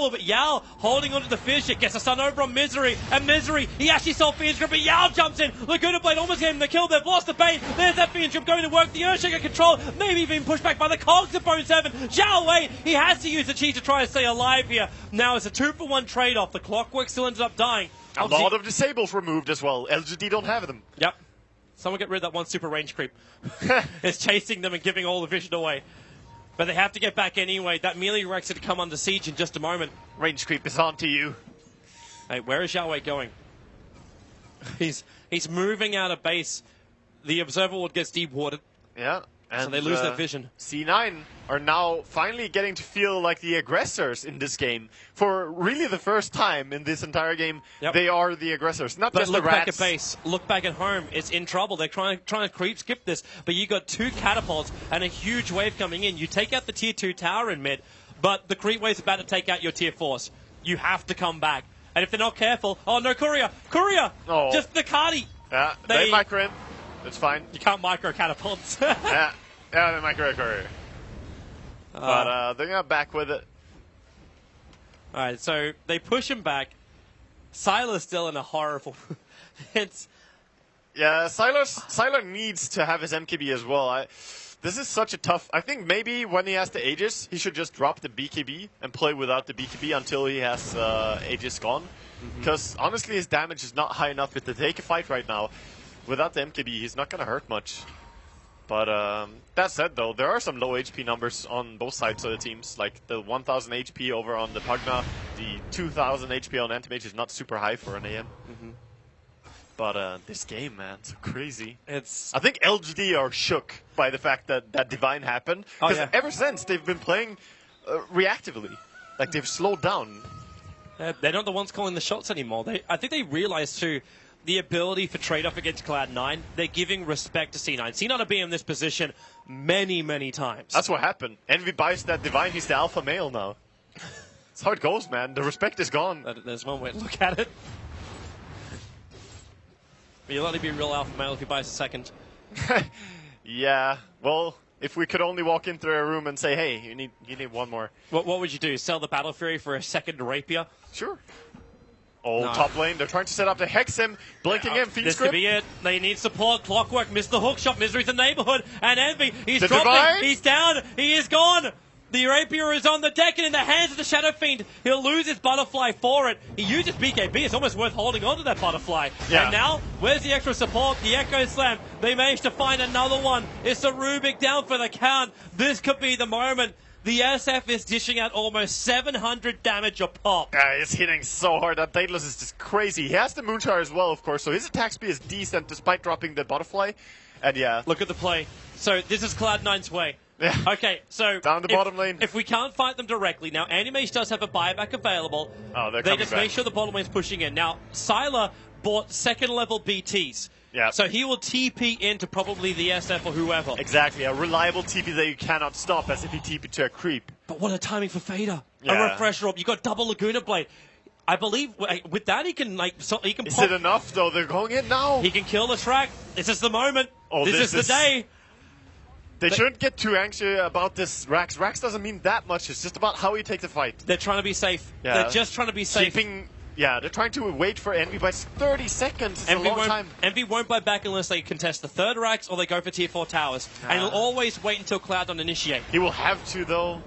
available, but Yao holding onto the Fissure, gets a stun over on Misery, and Misery, he actually saw Fiend's Grip, but Yao jumps in. Laguna Blade almost getting the kill, they've lost the bait. There's that Fiend's Grip going to work, the Earthshaker control, maybe even pushed back by the cogs of Bone 7. Zhao Wei, he has to use the cheat to try to stay alive here. Now it's a 2-for-1 trade-off. The Clockwork still ended up dying. A lot of disables removed as well. LGD don't have them. Yep. Someone get rid of that one super range creep. It's chasing them and giving all the vision away. But they have to get back anyway. That melee Rex to come under siege in just a moment. Range creep is on to you. Hey, where is Zhao Wei going? He's moving out of base. The observer ward gets deep-watered. Yeah. And, so they lose their vision. C9 are now finally getting to feel like the aggressors in this game. For really the first time in this entire game, they are the aggressors, not just the rats. Look back at base, look back at home. It's in trouble. They're trying to creep skip this, but you got 2 catapults and a huge wave coming in. You take out the tier 2 tower in mid, but the creep wave's about to take out your tier 4s. You have to come back. And if they're not careful, oh no, Courier! Oh. Just the Cardi! Yeah, they micro him. It's fine. You can't micro catapults. yeah, they micro Courier. But they're going to back with it. Alright, so they push him back. Sylar's still in a horrible... Yeah, Sylar needs to have his MKB as well. This is such a tough... I think maybe when he has the Aegis, he should just drop the BKB and play without the BKB until he has Aegis gone. Because honestly, his damage is not high enough to take a fight right now. Without the MKB, he's not going to hurt much. But that said, though, there are some low HP numbers on both sides of the teams. Like the 1000 HP over on the Pugna, the 2000 HP on Antimage is not super high for an AM. But this game, man, it's so crazy. I think LGD are shook by the fact that that Divine happened. Because ever since, they've been playing reactively. Like, they've slowed down. They're not the ones calling the shots anymore. I think they realize, too, the ability for trade-off against Cloud9. They're giving respect to C9. C9 have been in this position many, many times. That's what happened. Envy buys that Divine. He's the alpha male now. That's how it goes, man. The respect is gone. There's one way to look at it. But you'll only be real alpha male if he buys a second. Yeah. Well, if we could only walk into a room and say, hey, you need one more. What would you do? Sell the Battle Fury for a second Rapier? Sure. Oh, no. Top lane. They're trying to set up to hex him. Blinking him. This could be it. They need support. Clockwork missed the hook shot. Misery's in the neighborhood. And Envy, he's dropping. Divine? He's down. He is gone. The Rapier is on the deck and in the hands of the Shadow Fiend. He'll lose his Butterfly for it. He uses BKB. It's almost worth holding on to that Butterfly. Yeah. And now, where's the extra support? The Echo Slam. They managed to find another one. It's a Rubik down for the count. This could be the moment. The SF is dishing out almost 700 damage a pop. Yeah, he's hitting so hard. That Daedalus is just crazy. He has the Moonshire as well, of course, so his attack speed is decent despite dropping the Butterfly. And yeah. Look at the play. So this is Cloud9's way. Yeah. Okay, so down the bottom lane. If we can't fight them directly, now Animage does have a buyback available. Oh, they just make sure the bottom lane's pushing in. Now, Sylar bought second level BTs. Yeah. So he will TP into probably the SF or whoever. Exactly, a reliable TP that you cannot stop as if you TP to a creep. But what a timing for Fader. Yeah. A refresher up. You got double Laguna Blade. I believe with that he can he can. Is it enough though? They're going in now. He can kill the track. This is the moment. Oh, this is the day. They shouldn't get too anxious about this Rax. Rax doesn't mean that much. It's just about how you take the fight. They're trying to be safe. Yeah. They're just trying to be safe. Yeah, they're trying to wait for Envy, but it's 30 seconds. It's a long time. Envy won't buy back unless they contest the third Rax or they go for tier 4 towers. And he'll always wait until Cloud9 initiate. He will have to, though.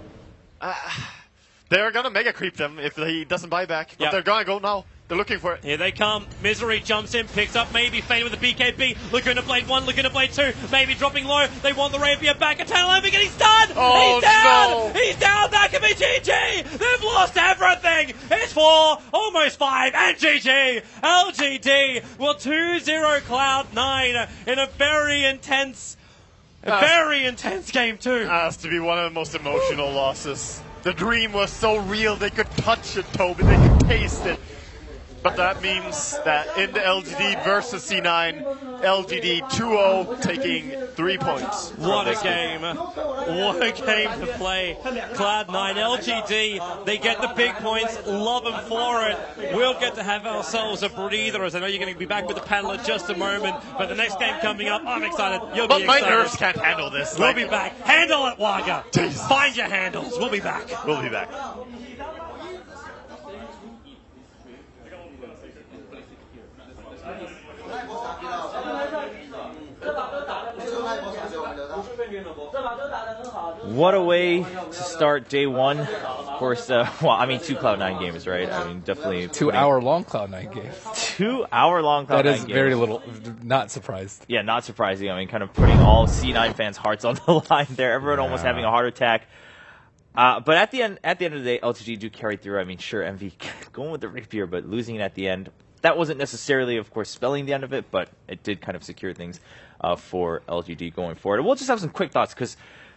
They're going to mega creep them if he doesn't buy back. But they're going to go now. They're looking for it. Here they come. Misery jumps in, picks up maybe Fade with the BKB. Laguna Blade 1, Laguna Blade 2. Maybe dropping low. They want the Rapier back. Eternal Envy getting stunned. Oh, he's down. No. He's down. That could be GG. They've lost everything. It's 4, almost 5, and GG. LGD will 2-0 Cloud9 in a very intense game too. Has to be one of the most emotional losses. The dream was so real. They could touch it, Toby. They could taste it. But that means that in the LGD versus C9, LGD 2-0 taking 3 points. What a game. What a game to play. Cloud9, LGD, they get the big points. Love them for it. We'll get to have ourselves a breather, as I know you're going to be back with the panel in just a moment. But the next game coming up, I'm excited. You'll be excited. My nerves can't handle this. We'll be back. Handle it, Wagga. Find your handles. We'll be back. We'll be back. What a way to start day one. Of course, well, I mean, 2 Cloud9 games, right? I mean, definitely 2-hour-long Cloud9 game. 2-hour-long Cloud9 game. That is very little. Not surprised. Yeah, not surprising. I mean, kind of putting all C9 fans' hearts on the line there. Everyone almost having a heart attack. But at the end of the day, LGD do carry through. I mean, sure, MV going with the rapier, but losing it at the end. That wasn't necessarily, of course, spelling the end of it, but it did kind of secure things for LGD going forward. And we'll just have some quick thoughts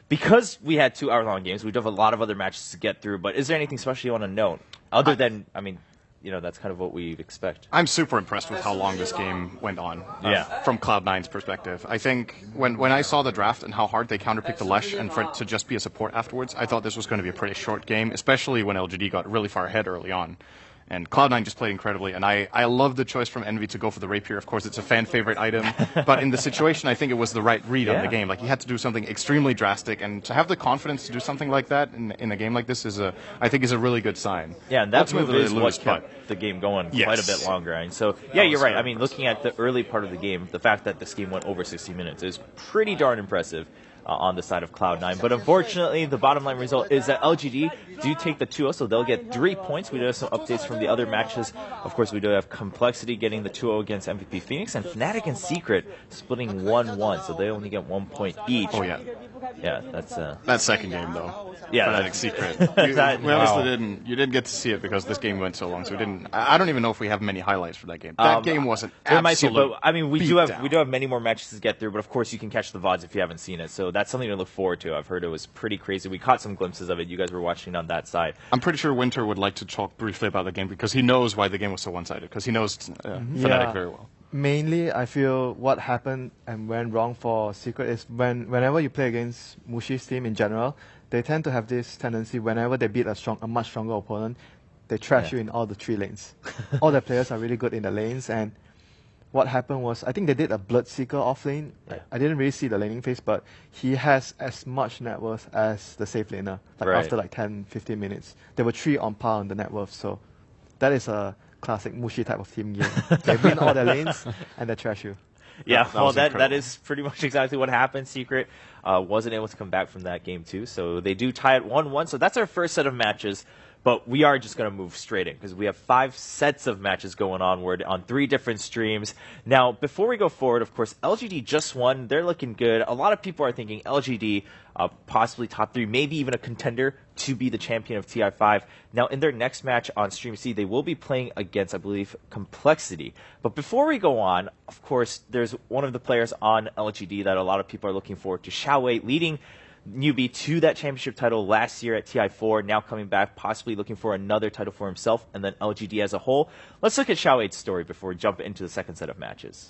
because we had 2-hour-long games. We do have a lot of other matches to get through. But is there anything special you want to note other than, I mean, you know, that's kind of what we expect. I'm super impressed with how long this game went on. Yeah. From Cloud9's perspective, I think when I saw the draft and how hard they counterpicked the Lesh and for it to just be a support afterwards, I thought this was going to be a pretty short game, especially when LGD got really far ahead early on. And Cloud9 just played incredibly, and I love the choice from Envy to go for the rapier. Of course, it's a fan favorite item, but in the situation, I think it was the right read on the game. Like, he had to do something extremely drastic, and to have the confidence to do something like that in a game like this I think is a really good sign. Yeah, and that move is what kept the game going quite a bit longer. And so, yeah, you're right. I mean, looking at the early part of the game, the fact that this game went over 60 minutes is pretty darn impressive. On the side of Cloud9. But unfortunately, the bottom line result is that LGD do take the 2-0, so they'll get 3 points. We do have some updates from the other matches. Of course, we do have Complexity getting the 2-0 against MVP Phoenix, and Fnatic and Secret splitting 1-1, so they only get 1 point each. Oh, yeah. Yeah, that's... That second game, though. Yeah. Fnatic Secret. We obviously didn't get to see it because this game went so long, so we didn't... I don't even know if we have many highlights for that game. That game was an absolute but, I mean, we do have many more matches to get through, but of course you can catch the VODs if you haven't seen it, so that's something to look forward to. I've heard it was pretty crazy. We caught some glimpses of it. You guys were watching on that side. I'm pretty sure Winter would like to talk briefly about the game because he knows why the game was so one-sided, because he knows Fnatic very well. Mainly, I feel what happened and went wrong for Secret is whenever you play against Mushi's team in general, they tend to have this tendency whenever they beat a much stronger opponent, they trash you in all the 3 lanes. All the players are really good in the lanes, and what happened was, I think they did a Bloodseeker off lane. Yeah. I didn't really see the laning phase, but he has as much net worth as the safe laner. After 10-15 minutes, there were 3 on par on the net worth. So that is a classic Mushi type of team game. They win all their lanes and they trash you. Yeah, that is pretty much exactly what happened. Secret wasn't able to come back from that game too, so they do tie it 1-1. So that's our first set of matches. But we are just going to move straight in because we have 5 sets of matches going onward on 3 different streams. Now, before we go forward, of course, LGD just won. They're looking good. A lot of people are thinking LGD, possibly top 3, maybe even a contender to be the champion of TI5. Now, in their next match on Stream C, they will be playing against, I believe, Complexity. But before we go on, of course, there's one of the players on LGD that a lot of people are looking forward to, Xiaowei, leading newbie to that championship title last year at TI4, now coming back, possibly looking for another title for himself and then LGD as a whole. Let's look at Xiaowei's story before we jump into the second set of matches.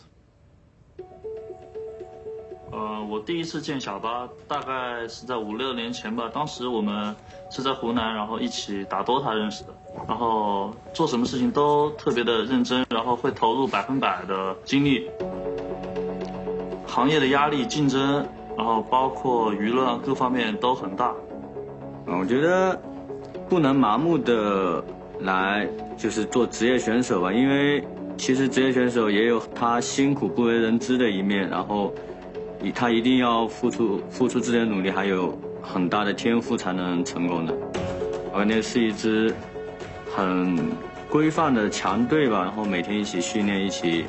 我第一次见小巴大概是在5-6年前吧，当时我们是在湖南，然后一起打 Dota 认识的，然后做什么事情都特别的认真，然后会投入100%的精力。行业的压力、竞争，然后包括舆论各方面都很大。我觉得不能盲目的来就是做职业选手吧，因为其实职业选手也有他辛苦不为人知的一面，然后他一定要付出自己的努力，还有很大的天赋才能成功的。而那是一支很规范的强队吧，然后每天一起训练，一起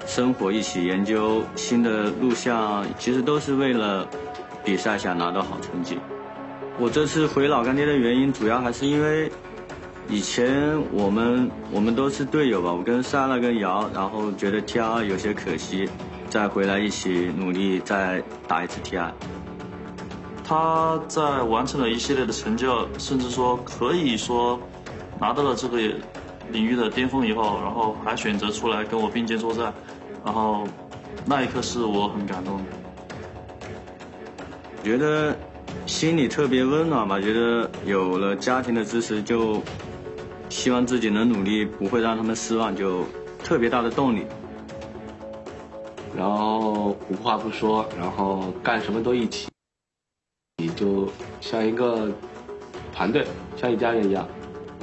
生活，一起研究新的录像，其实都是为了比赛想拿到好成绩。我这次回老干爹的原因，主要还是因为以前我们都是队友吧，我跟莎拉跟瑶，然后觉得 TI2 有些可惜，再回来一起努力再打一次 TI。他在完成了一系列的成就，甚至说可以说拿到了这个领域的巅峰以后，然后还选择出来跟我并肩作战，然后那一刻是我很感动的。觉得心里特别温暖吧，觉得有了家庭的支持，就希望自己能努力，不会让他们失望，就特别大的动力。然后无话不说，然后干什么都一起，就像一个团队，像一家人一样。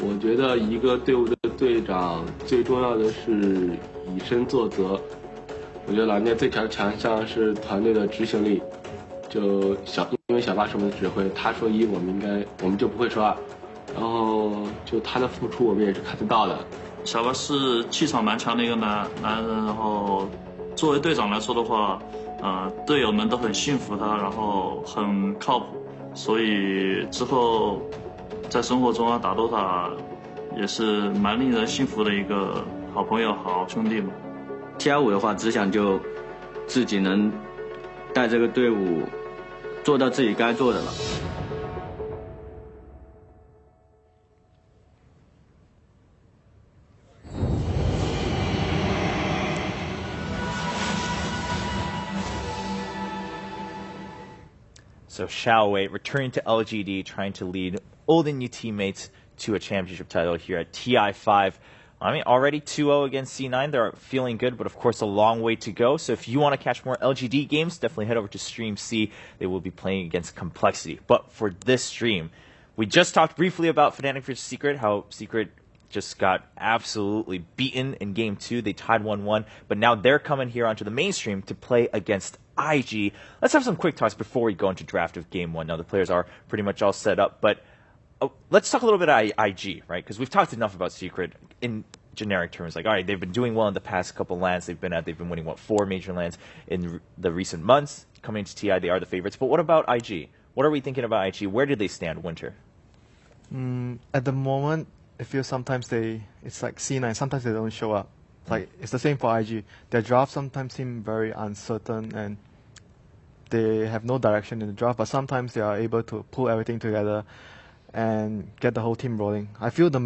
我觉得一个队伍的队长最重要的是以身作则。我觉得老聂最强的强项是团队的执行力，因因为小巴是我们的指挥，他说一，我们就不会说二，然后就他的付出我们也是看得到的。小巴是气场蛮强的一个男人，然后作为队长来说的话，队友们都很信服他，然后很靠谱，所以之后在生活中打 Dota 也是蛮令人信服的一个好朋友、好兄弟嘛。T25的话，只想就自己能带这个队伍做到自己该做的了。So Xiaowei returning to LGD, trying to lead old and new teammates to a championship title here at TI5. I mean, already 2-0 against C9. They're feeling good, but of course a long way to go. So if you want to catch more LGD games, definitely head over to Stream C. They will be playing against Complexity. But for this stream, we just talked briefly about Fnatic vs Secret, how Secret just got absolutely beaten in Game 2. They tied 1-1, but now they're coming here onto the mainstream to play against IG. Let's have some quick talks before we go into draft of Game 1. Now, the players are pretty much all set up, but let's talk a little bit about IG, right? Because we've talked enough about Secret in generic terms. Like, all right, they've been doing well in the past couple lands they've been at. They've been winning, 4 major lands in the recent months. Coming into TI, they are the favorites. But what about IG? What are we thinking about IG? Where do they stand, Winter? At the moment, I feel sometimes it's like C9, sometimes they don't show up. Like, it's the same for IG. Their draft sometimes seem very uncertain and they have no direction in the draft, but sometimes they are able to pull everything together and get the whole team rolling. I feel the